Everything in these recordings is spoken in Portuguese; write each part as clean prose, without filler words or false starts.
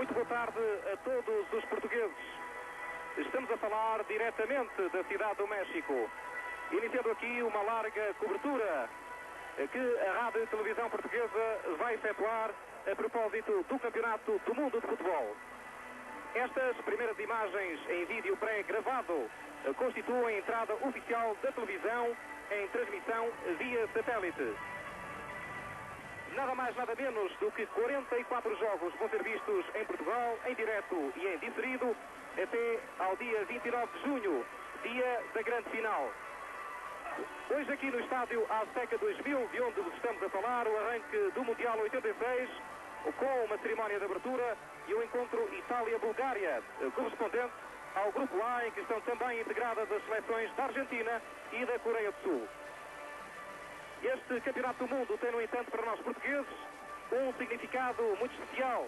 Muito boa tarde a todos os portugueses. Estamos a falar diretamente da cidade do México, iniciando aqui uma larga cobertura que a Rádio e Televisão Portuguesa vai efetuar a propósito do Campeonato do Mundo de Futebol. Estas primeiras imagens em vídeo pré-gravado constituem a entrada oficial da televisão em transmissão via satélite. Nada mais, nada menos do que 44 jogos vão ser vistos em Portugal, em direto e em diferido, até ao dia 29 de junho, dia da grande final. Hoje aqui no estádio Azteca 2000, de onde estamos a falar, o arranque do Mundial 86, com uma cerimónia de abertura e o encontro Itália-Bulgária, correspondente ao Grupo A, em que estão também integradas as seleções da Argentina e da Coreia do Sul. Este Campeonato do Mundo tem, no entanto, para nós portugueses, um significado muito especial,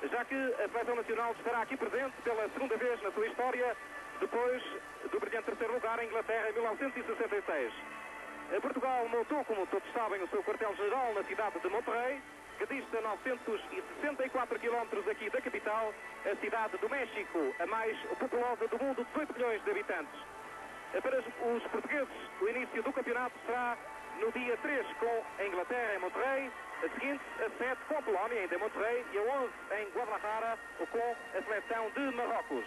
já que a Seleção Nacional estará aqui presente pela segunda vez na sua história, depois do brilhante terceiro lugar em Inglaterra em 1966. Portugal montou, como todos sabem, o seu quartel-general na cidade de Monterrey, que dista 964 quilómetros aqui da capital, a cidade do México, a mais populosa do mundo, 18 milhões de habitantes. Para os portugueses, o início do campeonato será no dia 3 com a Inglaterra em Monterrey, a seguinte a 7 com a Polónia ainda em Monterrey e a 11 em Guadalajara com a seleção de Marrocos.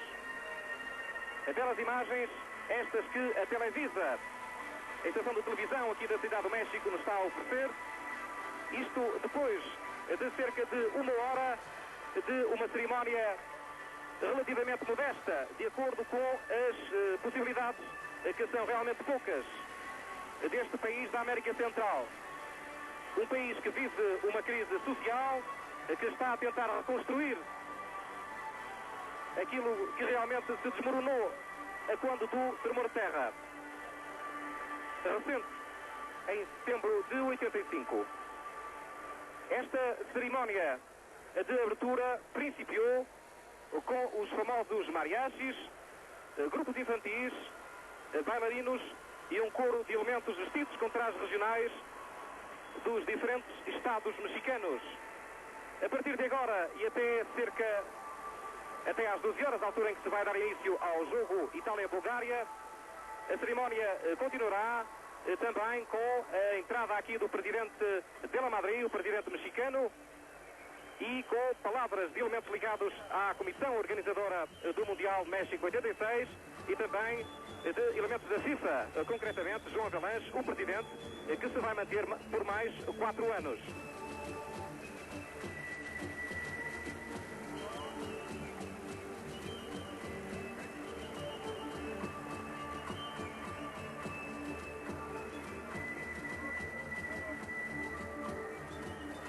Belas imagens, estas que a Televisa, a estação de televisão aqui da cidade do México, nos está a oferecer. Isto depois de cerca de uma hora de uma cerimónia relativamente modesta, de acordo com as possibilidades, que são realmente poucas, deste país da América Central. Um país que vive uma crise social, que está a tentar reconstruir aquilo que realmente se desmoronou a quando do tremor de terra recente, em setembro de 85. Esta cerimónia de abertura principiou com os famosos mariachis, grupos infantis, bailarinos e um coro de elementos vestidos com trajes regionais dos diferentes estados mexicanos. A partir de agora e até às 12 horas, a altura em que se vai dar início ao jogo Itália-Bulgária, a cerimónia continuará também com a entrada aqui do presidente de la Madrid, o presidente mexicano, e com palavras de elementos ligados à comissão organizadora do Mundial México 86 e também de elementos da FIFA, concretamente João Avalanche, o presidente, que se vai manter por mais 4 anos.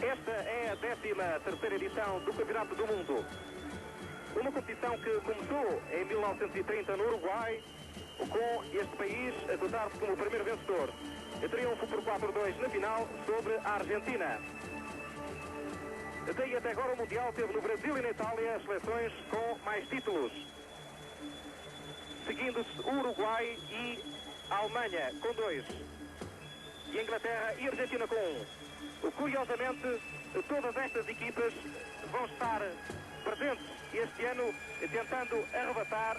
Esta é a 13ª edição do Campeonato do Mundo. Uma competição que começou em 1930 no Uruguai, com este país a dotar-se como o primeiro vencedor. Triunfo por 4-2 na final sobre a Argentina. Daí até agora o Mundial teve no Brasil e na Itália as seleções com mais títulos, seguindo-se o Uruguai e a Alemanha com 2, e a Inglaterra e a Argentina com 1. Curiosamente, todas estas equipas vão estar presentes este ano tentando arrebatar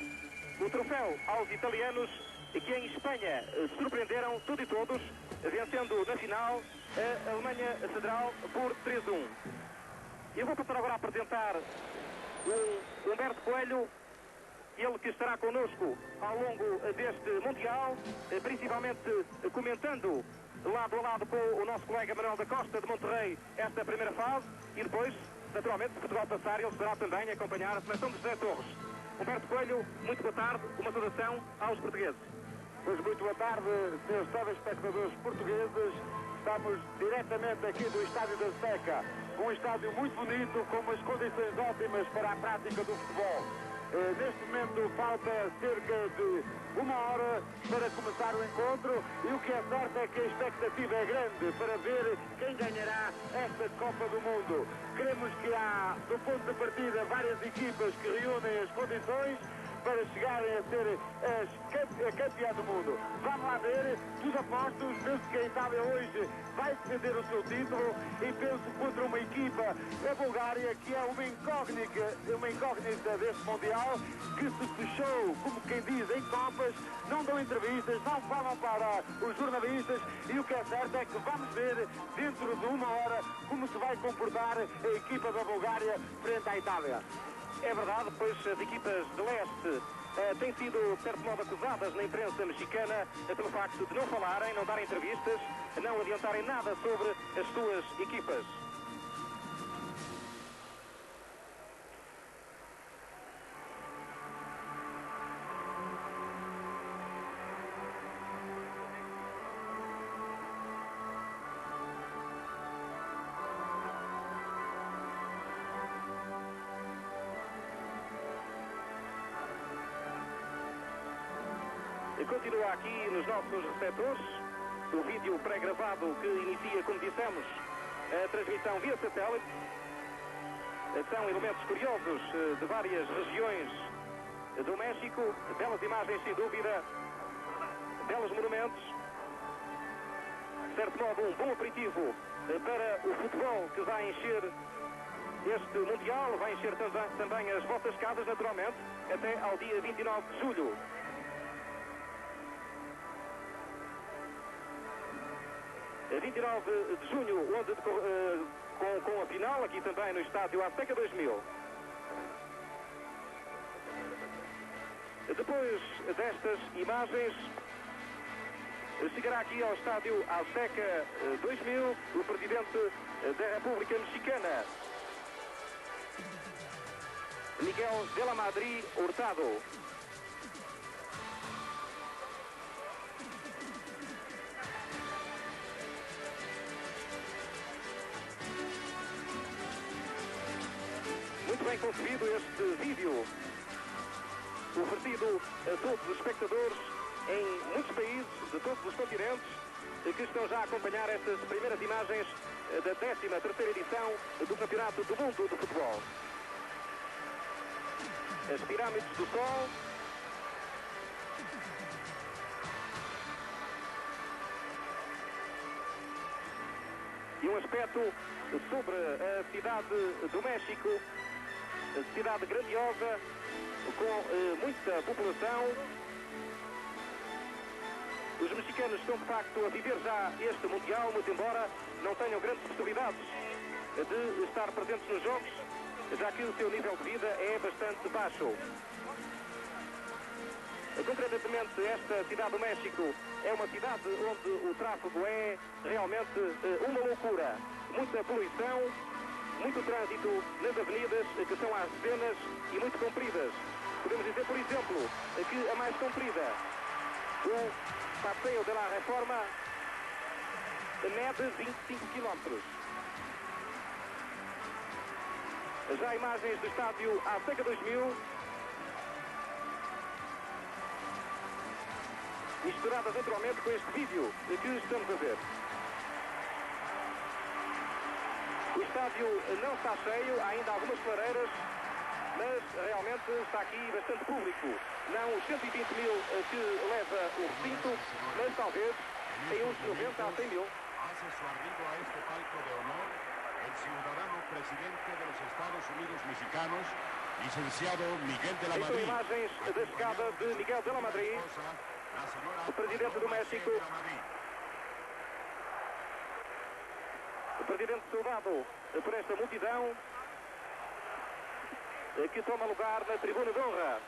o troféu aos italianos, que em Espanha surpreenderam tudo e todos, vencendo na final a Alemanha Federal por 3-1. Eu vou passar agora a apresentar o Humberto Coelho, ele que estará connosco ao longo deste Mundial, principalmente comentando lado a lado com o nosso colega Manuel da Costa de Monterrey esta primeira fase, e depois, naturalmente, se Portugal passar, ele poderá também acompanhar a seleção de José Torres. Humberto Coelho, muito boa tarde, uma saudação aos portugueses. Pois muito boa tarde, senhores telespectadores portugueses. Estamos diretamente aqui do estádio da Azteca, um estádio muito bonito, com umas condições ótimas para a prática do futebol. Neste momento falta cerca de uma hora para começar o encontro, e o que é certo é que a expectativa é grande para ver quem ganhará esta Copa do Mundo. Queremos que há, do ponto de partida, várias equipas que reúnem as condições. para chegarem a ser campeã do mundo. Vamos lá ver, tudo apostos, penso que a Itália hoje vai defender o seu título e penso contra uma equipa, a Bulgária, que é uma incógnita deste Mundial, que se fechou, como quem diz, em copas, não dão entrevistas, não falam para os jornalistas e o que é certo é que vamos ver dentro de uma hora como se vai comportar a equipa da Bulgária frente à Itália. É verdade, pois as equipas de leste têm sido, de certo modo, acusadas na imprensa mexicana pelo facto de não falarem, não darem entrevistas, não adiantarem nada sobre as suas equipas. Continua aqui nos nossos receptores o vídeo pré-gravado que inicia, como dissemos, a transmissão via satélite. São elementos curiosos de várias regiões do México, belas imagens sem dúvida, belos monumentos. De certo modo, um bom aperitivo para o futebol que vai encher este Mundial, vai encher também as vossas casas, naturalmente, até ao dia 29 de julho. 29 de junho, onde com a final, aqui também no estádio Azteca 2000. Depois destas imagens, chegará aqui ao estádio Azteca 2000 o presidente da República Mexicana, Miguel de la Madrid Hurtado. Muito bem concebido este vídeo, oferecido a todos os espectadores em muitos países de todos os continentes que estão já a acompanhar estas primeiras imagens da 13ª edição do Campeonato do Mundo de Futebol. As pirâmides do Sol, e um aspecto sobre a cidade do México, cidade grandiosa, com muita população. Os mexicanos estão de facto a viver já este Mundial, muito embora não tenham grandes possibilidades de estar presentes nos jogos, já que o seu nível de vida é bastante baixo. Concretamente, esta cidade do México é uma cidade onde o tráfego é realmente uma loucura. Muita poluição, muito trânsito nas avenidas, que são às dezenas e muito compridas. Podemos dizer, por exemplo, que a mais comprida, o Passeio de la Reforma, mede 25 km. Já imagens do estádio Azteca 2000, misturadas naturalmente com este vídeo que estamos a ver. O estádio não está cheio, há ainda algumas clareiras, mas realmente está aqui bastante público. Não os 120 mil que leva o recinto, mas talvez em uns 90 a 100 mil. Hace su arribo a este palco de honor el ciudadano presidente de los Estados Unidos mexicanos, licenciado Miguel de la São Madrid. imagens da chegada de Miguel de la Madrid, o presidente do México. O presidente saudado por esta multidão que toma lugar na tribuna de honra.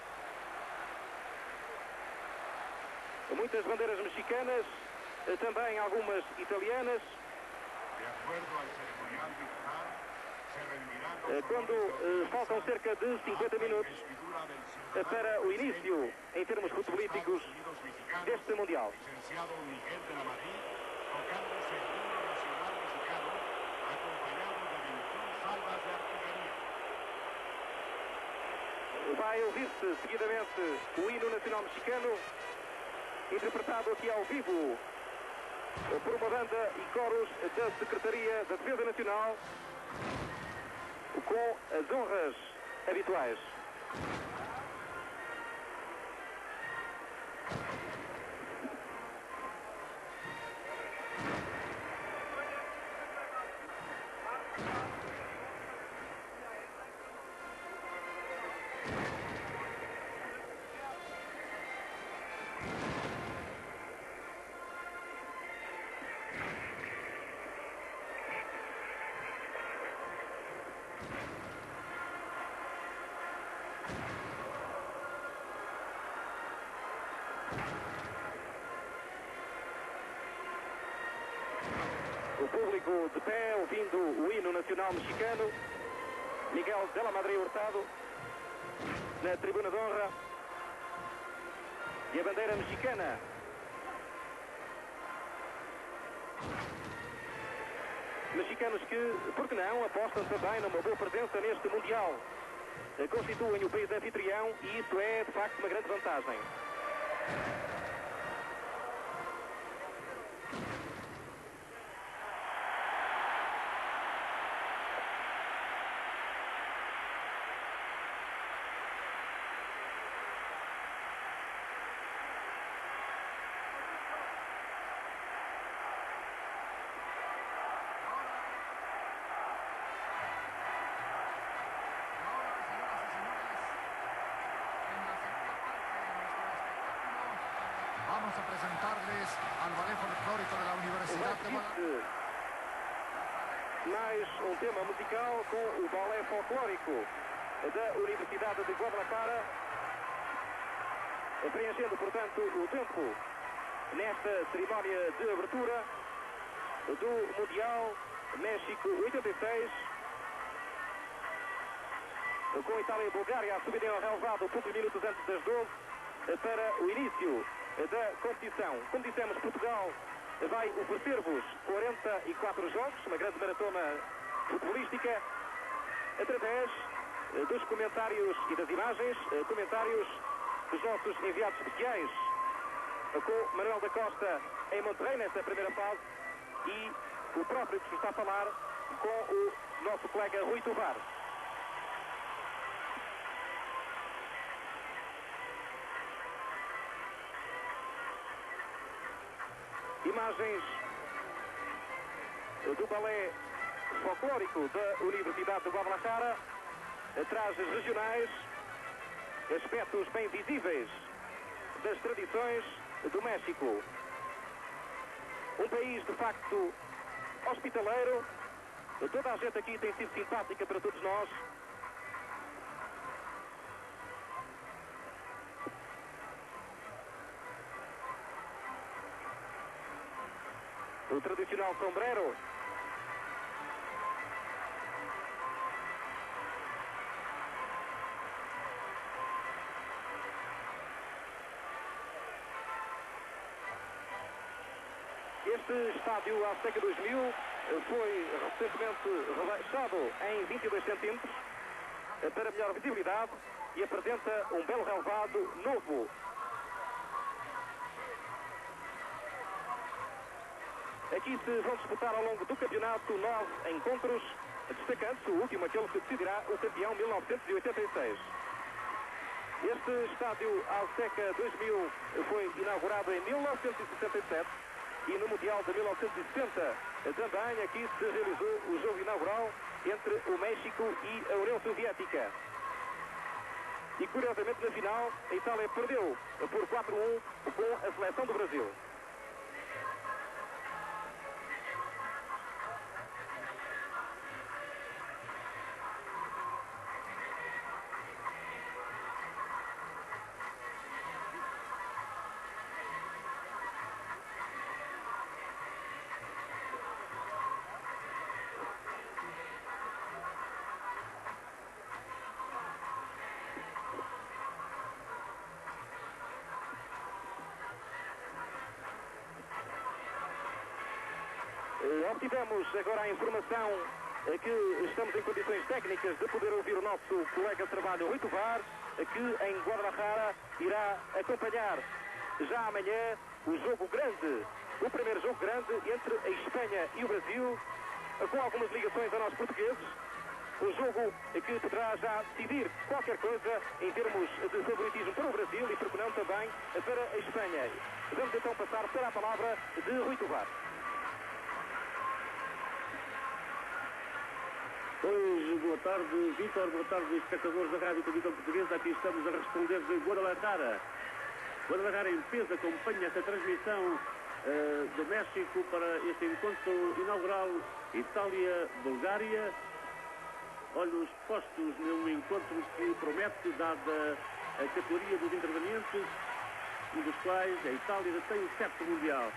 Muitas bandeiras mexicanas, também algumas italianas. Quando faltam cerca de 50 minutos para o início, em termos futebolísticos, deste Mundial. Vai ouvir-se seguidamente o hino nacional mexicano, interpretado aqui ao vivo por uma banda e coros da Secretaria da Defesa Nacional, com as honras habituais. público de pé, ouvindo o hino nacional mexicano. Miguel de la Madrid Hurtado na tribuna de honra. E a bandeira mexicana. Mexicanos que, por que não, apostam também numa boa presença neste Mundial. Constituem o país anfitrião e isso é, de facto, uma grande vantagem. Vamos a presentarles al ballet folclórico de la Universidad de Guadalajara. Mais um tema musical com o balé folclórico da Universidade de Guadalajara, preenchendo, portanto, o tempo nesta cerimónia de abertura do Mundial México 86, com Itália e Bulgária a subirem ao relevado poucos minutos antes das 12 para o início da competição. Como dissemos, Portugal vai oferecer-vos 44 jogos, uma grande maratona futebolística, através dos comentários e das imagens, comentários dos nossos enviados especiais, com Manuel da Costa em Monterrey nesta primeira fase e o próprio que está a falar com o nosso colega Rui Tovar. Imagens do balé folclórico da Universidade de Guadalajara, trajes regionais, aspectos bem visíveis das tradições do México. Um país, de facto, hospitaleiro. Toda a gente aqui tem sido simpática para todos nós. O tradicional sombrero. Este estádio Azteca 2000 foi recentemente rebaixado em 22 centímetros para melhor visibilidade e apresenta um belo relevado novo. Aqui se vão disputar ao longo do campeonato 9 encontros, destacando-se o último, aquele que decidirá o campeão 1986. Este estádio Azteca 2000 foi inaugurado em 1967 e no Mundial de 1960 também aqui se realizou o jogo inaugural entre o México e a União Soviética. E curiosamente na final a Itália perdeu por 4-1 com a seleção do Brasil. Obtivemos agora a informação que estamos em condições técnicas de poder ouvir o nosso colega de trabalho Rui Tovar, que em Guadalajara irá acompanhar já amanhã o jogo grande, o primeiro jogo grande entre a Espanha e o Brasil, com algumas ligações a nós portugueses. O jogo que poderá já decidir qualquer coisa em termos de favoritismo para o Brasil e, por que não, também para a Espanha. Vamos então passar para a palavra de Rui Tovar. Pois, boa tarde, Vítor, boa tarde, espectadores da Rádio Televisão Portuguesa. Aqui estamos a responder de Guadalajara. Guadalajara em peso acompanha esta transmissão do México para este encontro inaugural Itália-Bulgária. Olhos postos num encontro que promete, dada a categoria dos intervenientes, um dos quais a Itália tem o 7º Mundial.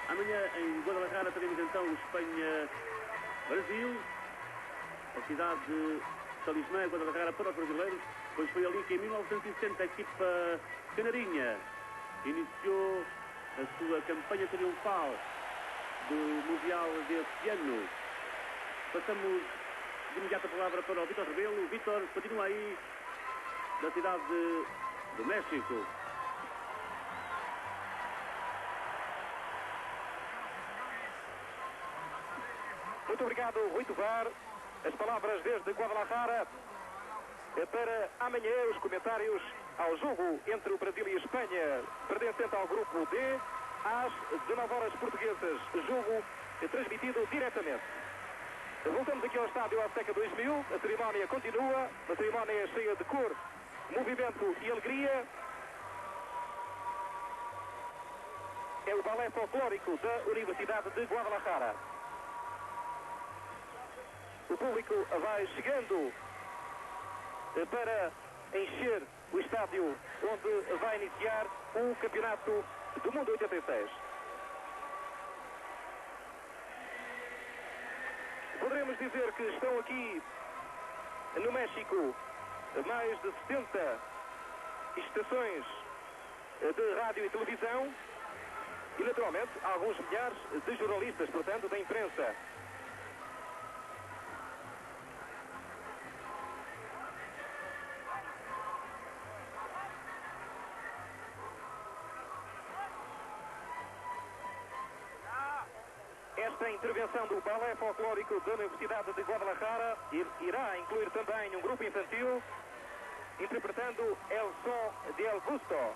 Amanhã em Guadalajara teremos então Espanha-Brasil, a cidade de Talismã, Guadalajara para os brasileiros, pois foi ali que em 1960 a equipa canarinha iniciou a sua campanha triunfal do Mundial deste ano. Passamos de imediato a palavra para o Vítor Rebelo. Vítor, continua aí da cidade do México. Muito obrigado, Rui Tovar. As palavras desde Guadalajara para amanhã, os comentários ao jogo entre o Brasil e a Espanha, pertencente ao grupo D, às 19 horas portuguesas. Jogo transmitido diretamente. Voltamos aqui ao estádio Azteca 2000. A cerimónia continua, uma cerimónia cheia de cor, movimento e alegria. É o balé folclórico da Universidade de Guadalajara. O público vai chegando para encher o estádio onde vai iniciar o Campeonato do Mundo 86. Poderemos dizer que estão aqui no México mais de 70 estações de rádio e televisão e, naturalmente, alguns milhares de jornalistas, portanto, da imprensa. Esta intervenção do balé folclórico da Universidade de Guadalajara irá incluir também um grupo infantil interpretando El Son de El Gusto.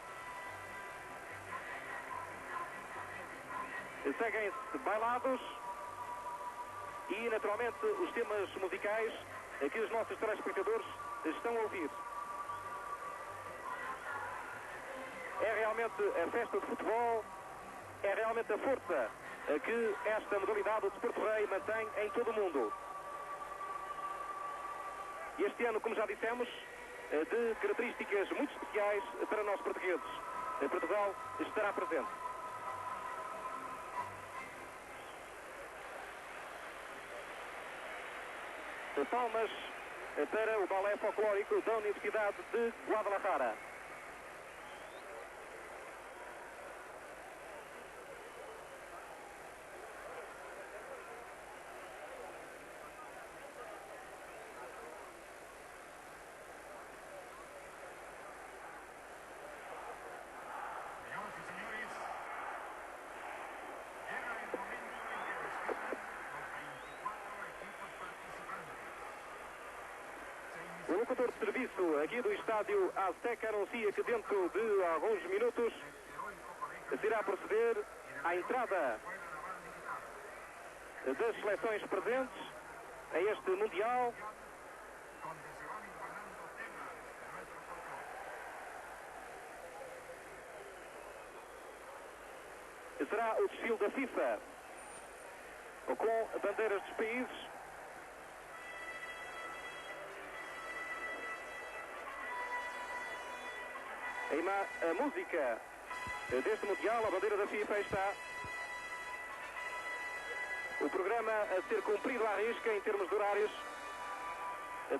Seguem-se bailados e, naturalmente, os temas musicais que os nossos telespectadores estão a ouvir. É realmente a festa de futebol, é realmente a força que esta modalidade, o desporto rei, mantém em todo o mundo. E este ano, como já dissemos, de características muito especiais para nós portugueses. Portugal estará presente. Palmas para o balé folclórico da Universidade de Guadalajara. O locutor de serviço aqui do estádio Azteca anuncia que dentro de alguns minutos se irá proceder à entrada das seleções presentes a este Mundial. Será o desfile da FIFA com bandeiras dos países. A música deste Mundial, a bandeira da FIFA, está. O programa a ser cumprido à risca em termos de horários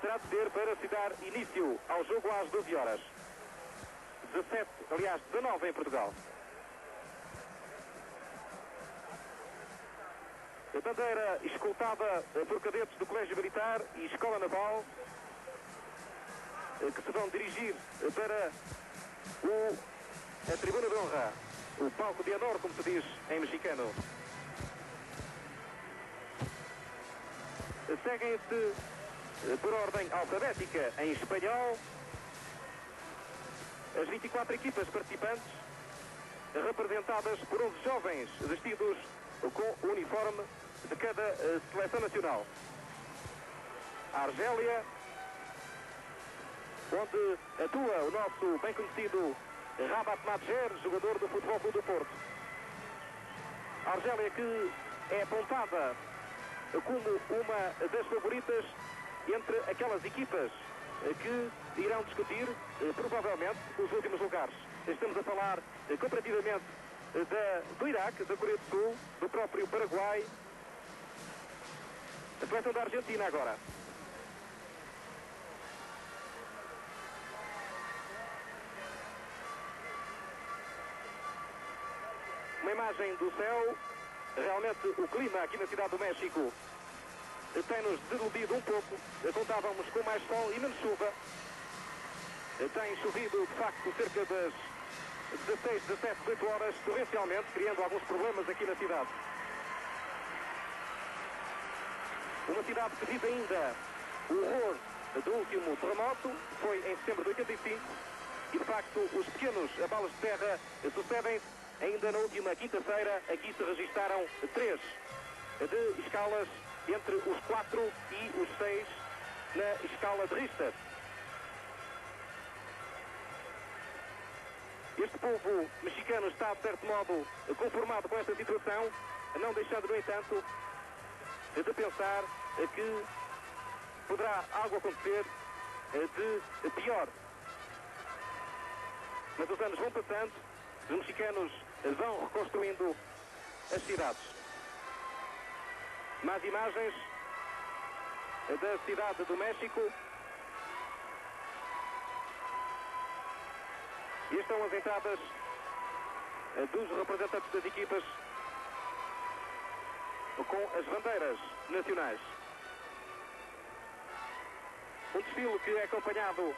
terá de ser para se dar início ao jogo às 12 horas. 19 em Portugal. A bandeira escoltada por cadetes do Colégio Militar e Escola Naval que se vão dirigir para a tribuna de honra, o palco de honor, como se diz em mexicano. Seguem-se por ordem alfabética em espanhol as 24 equipas participantes, representadas por 11 jovens vestidos com o uniforme de cada seleção nacional. A Argélia, onde atua o nosso bem conhecido Rabat Madjer, jogador do Futebol Clube do Porto. A Argélia que é apontada como uma das favoritas entre aquelas equipas que irão discutir provavelmente os últimos lugares. Estamos a falar comparativamente do Iraque, da Coreia do Sul, do próprio Paraguai. A seleção da Argentina agora. Uma imagem do céu. Realmente o clima aqui na cidade do México tem-nos desiludido um pouco. Contávamos com mais sol e menos chuva. Tem chovido de facto cerca das 16, 17, 18 horas torrencialmente, criando alguns problemas aqui na cidade. Uma cidade que vive ainda o horror do último terremoto, que foi em setembro de 85, e de facto os pequenos abalos de terra sucedem-se. Ainda na última quinta-feira, aqui se registaram 3 de escalas entre os 4 e os 6 na escala de Richter. Este povo mexicano está, de certo modo, conformado com esta situação, não deixando, no entanto, de pensar que poderá algo acontecer de pior. Mas os anos vão passando, os mexicanos vão reconstruindo as cidades. Mais imagens da cidade do México. E estão as entradas dos representantes das equipas com as bandeiras nacionais. Um desfile que é acompanhado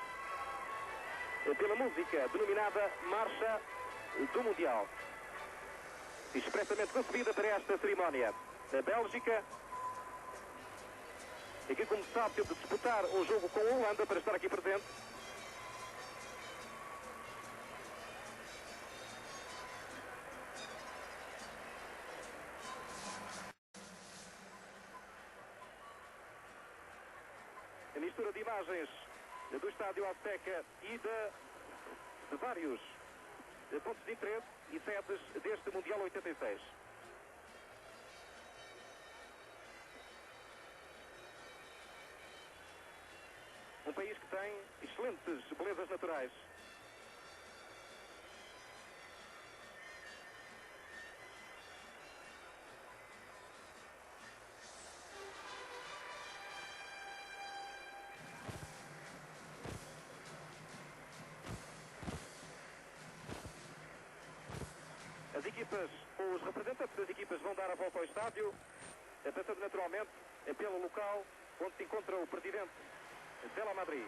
pela música denominada Marcha do Mundial, expressamente concebida para esta cerimónia. A Bélgica, que, como se sabe, teve de disputar um jogo com a Holanda para estar aqui presente. A mistura de imagens do estádio Azteca e de vários pontos de interesse e sedes deste Mundial 86. Um país que tem excelentes belezas naturais. As equipas, os representantes das equipas vão dar a volta ao estádio, passando naturalmente pelo local onde se encontra o presidente Dela Madrid.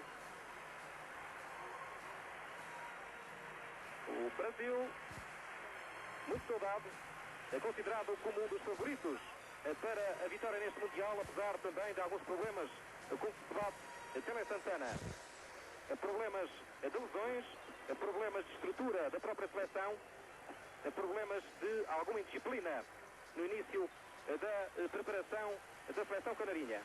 O Brasil, muito saudado, é considerado como um dos favoritos para a vitória neste Mundial, apesar também de alguns problemas com que se debate Tele Santana. Problemas de lesões, problemas de estrutura da própria seleção, problemas de alguma indisciplina no início da preparação da seleção canarinha.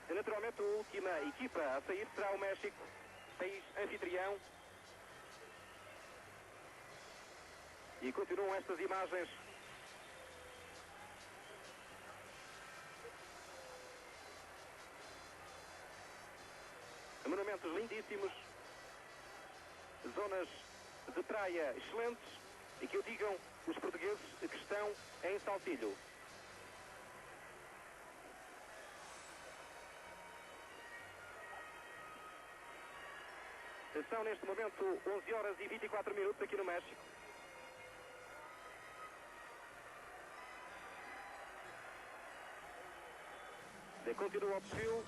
Naturalmente, a última equipa a sair será o México, país anfitrião. E continuam estas imagens monumentos lindíssimos, zonas de praia excelentes, e que o digam os portugueses que estão em Saltilho. São neste momento 11 horas e 24 minutos aqui no México. Continua o desfile.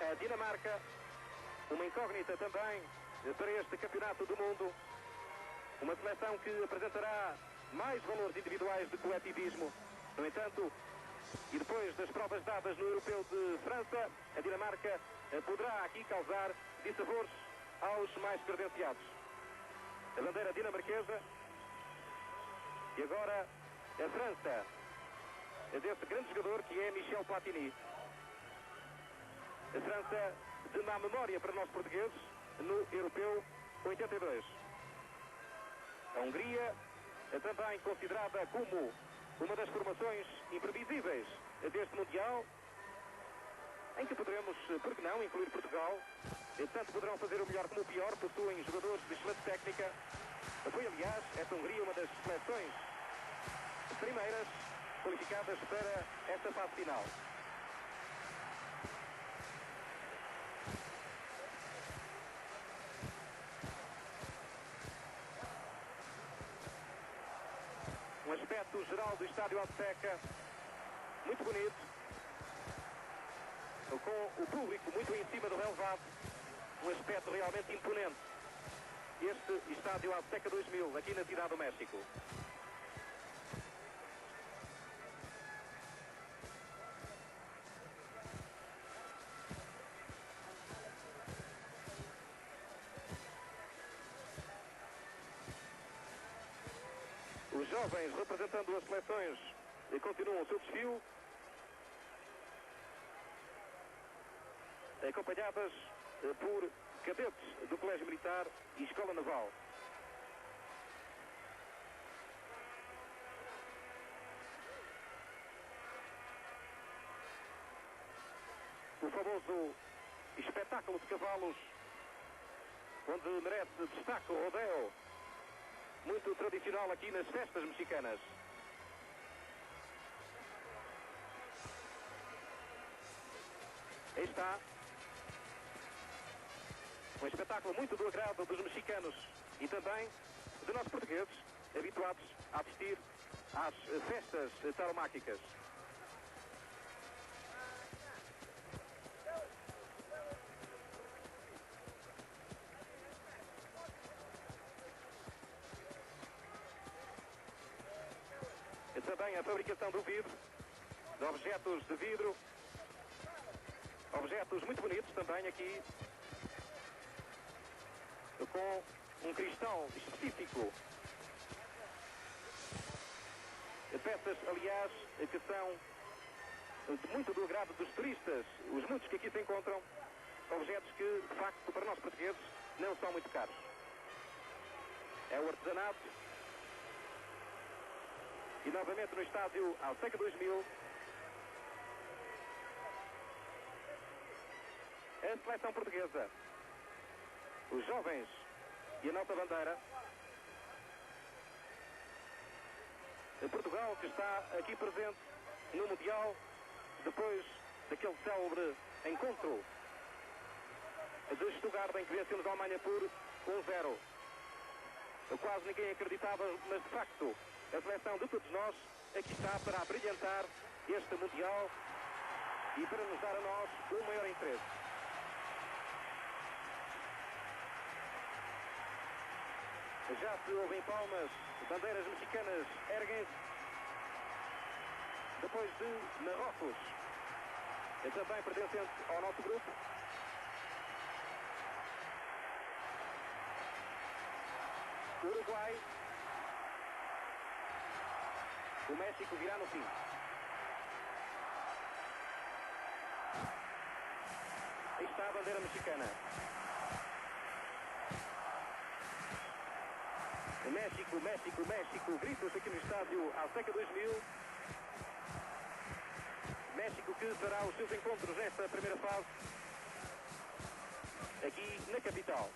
A Dinamarca, uma incógnita também para este campeonato do mundo. Uma seleção que apresentará mais valores individuais de coletivismo. No entanto, e depois das provas dadas no Europeu de França, a Dinamarca poderá aqui causar dissabores aos mais credenciados. A bandeira dinamarquesa. E agora a França, desse grande jogador que é Michel Platini. A França de má memória para nós portugueses no Europeu 82. A Hungria é também considerada como uma das formações imprevisíveis deste Mundial, em que poderemos, por que não, incluir Portugal. Tanto poderão fazer o melhor como o pior, possuem jogadores de excelente técnica. Foi, aliás, esta Hungria uma das seleções primeiras qualificadas para esta fase final. Um aspecto geral do estádio Azteca muito bonito, com o público muito em cima do relevado, um aspecto realmente imponente. Este estádio Azteca 2000, aqui na cidade do México. Os jovens representando as seleções continuam o seu desfile, acompanhadas por cadetes do Colégio Militar e Escola Naval. O famoso espetáculo de cavalos, onde merece destaque o rodeo, muito tradicional aqui nas festas mexicanas. Aí está. Um espetáculo muito do agrado dos mexicanos e também de nós portugueses, habituados a assistir às festas tauromáquicas. E também a fabricação do vidro, de objetos de vidro, objetos muito bonitos também aqui, com um cristal específico. Peças, aliás, que são muito do agrado dos turistas, os muitos que aqui se encontram, objetos que, de facto, para nós portugueses, não são muito caros. É o artesanato. E novamente no estádio Azteca 2000, a seleção portuguesa, os jovens e a nossa bandeira. Portugal, que está aqui presente no Mundial, depois daquele célebre encontro de Stuttgart, em que vencemos a Alemanha por 1-0. Quase ninguém acreditava, mas de facto a seleção de todos nós aqui está para abrilhantar este Mundial e para nos dar a nós o maior interesse. Já se ouvem palmas, bandeiras mexicanas erguem-se. Depois de Marrocos, também pertencente ao nosso grupo. Uruguai. O México virá no fim. Aí está a bandeira mexicana. México, México, México. Gritos aqui no estádio Azteca 2000. México que fará os seus encontros nesta primeira fase aqui na capital.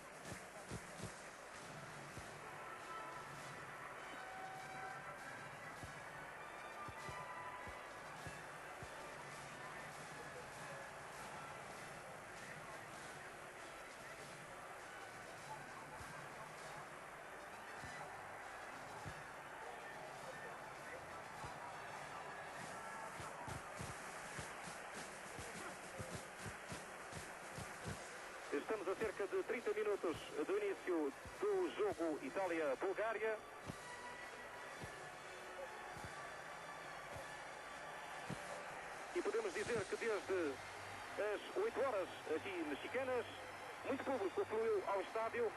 Estamos a cerca de 30 minutos do início do jogo Itália-Bulgária. E podemos dizer que desde as 8 horas aqui mexicanas, muito público fluiu ao estádio,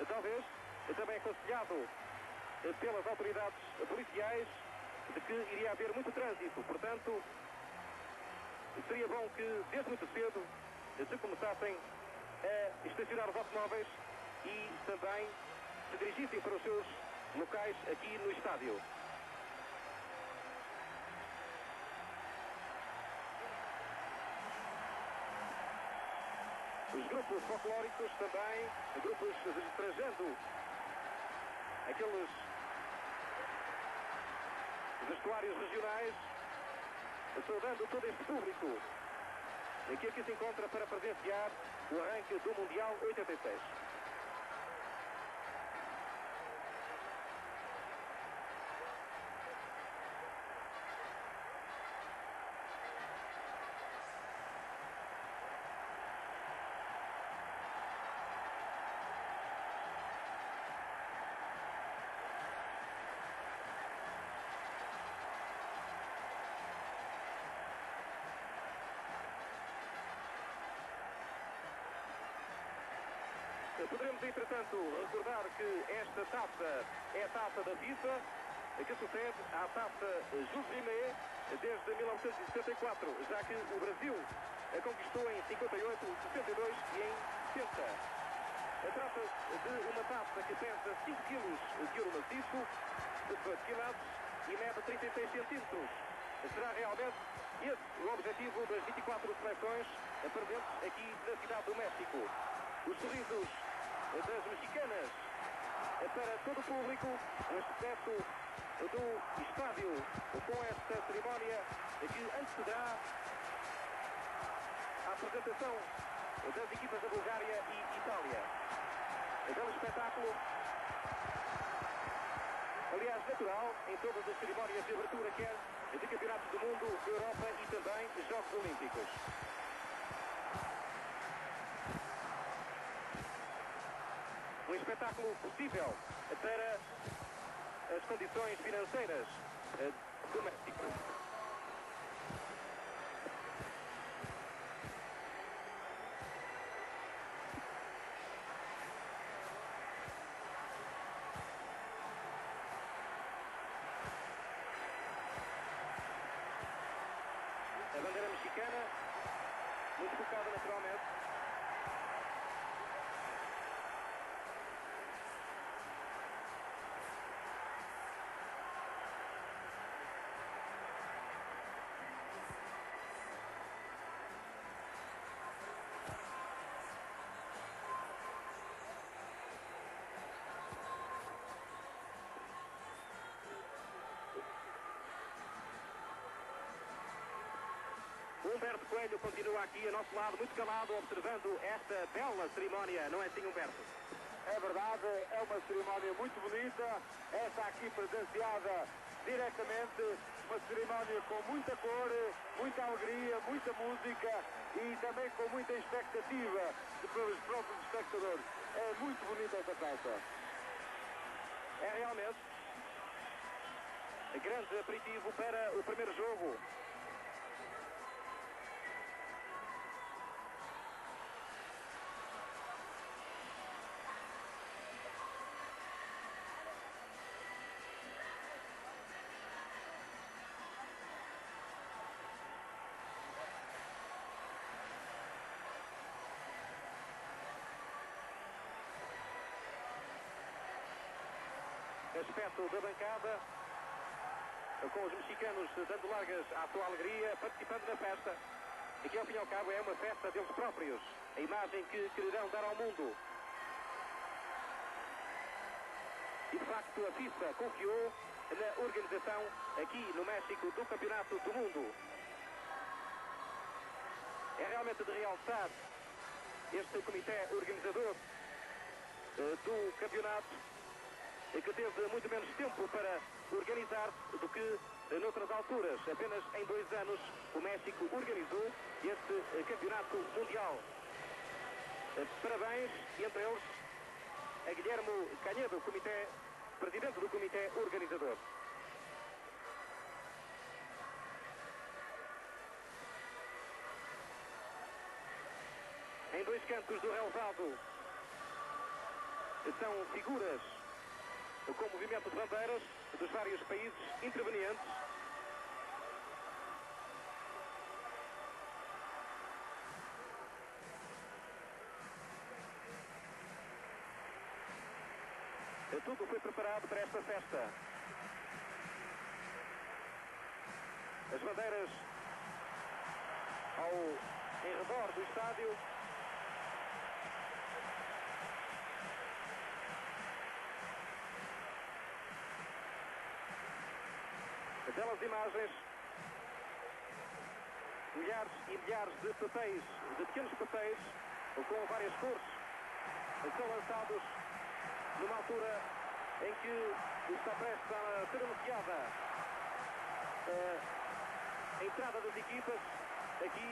talvez também aconselhado pelas autoridades policiais de que iria haver muito trânsito. Portanto, seria bom que desde muito cedo se começassem a estacionar os automóveis e também se dirigissem para os seus locais aqui no estádio. Os grupos folclóricos também, grupos trajando aqueles vestuários regionais, saudando todo este público que aqui se encontra para presenciar o arranque do Mundial 86. Poderemos, entretanto, recordar que esta taça é a taça da FIFA, que sucede à taça Jules Rimet desde 1974, já que o Brasil a conquistou em 58, 62 e em 70. Trata-se de uma taça que pesa 5 kg de ouro maciço, de 18 quilates e mede 36 centímetros. Será realmente esse o objetivo das 24 seleções presentes aqui na cidade do México. Os sorrisos das mexicanas para todo o público, o sucesso do estádio com esta cerimónia que antecederá a apresentação das equipas da Bulgária e Itália. Belo espetáculo, aliás natural, em todas as cerimónias de abertura, quer de campeonatos do mundo, da Europa e também Jogos Olímpicos. Um espetáculo possível para as condições financeiras do México. A bandeira mexicana, muito focada naturalmente. Humberto Coelho continua aqui a nosso lado, muito calado, observando esta bela cerimónia, não é assim, Humberto? É verdade, é uma cerimónia muito bonita, esta aqui presenciada diretamente, uma cerimónia com muita cor, muita alegria, muita música e também com muita expectativa dos próprios espectadores. É muito bonita esta festa. É realmente grande aperitivo para o primeiro jogo. Aspecto da bancada, com os mexicanos dando largas à sua alegria, participando na festa, e que ao fim e ao cabo é uma festa deles próprios, a imagem que quererão dar ao mundo. E de facto a FIFA confiou na organização aqui no México do Campeonato do Mundo. É realmente de realçar este comitê organizador do campeonato, que teve muito menos tempo para organizar do que noutras alturas. Apenas em 2 anos o México organizou este campeonato mundial. Parabéns, entre eles, a Guilherme Canedo, presidente do comitê organizador. Em 2 cantos do relvado são figuras com movimento de bandeiras dos vários países intervenientes. Tudo foi preparado para esta festa. As bandeiras em redor do estádio. Belas imagens. Milhares e milhares de papéis, de pequenos papéis, com várias cores, são lançados numa altura em que está prestes a ser anunciada a entrada das equipas aqui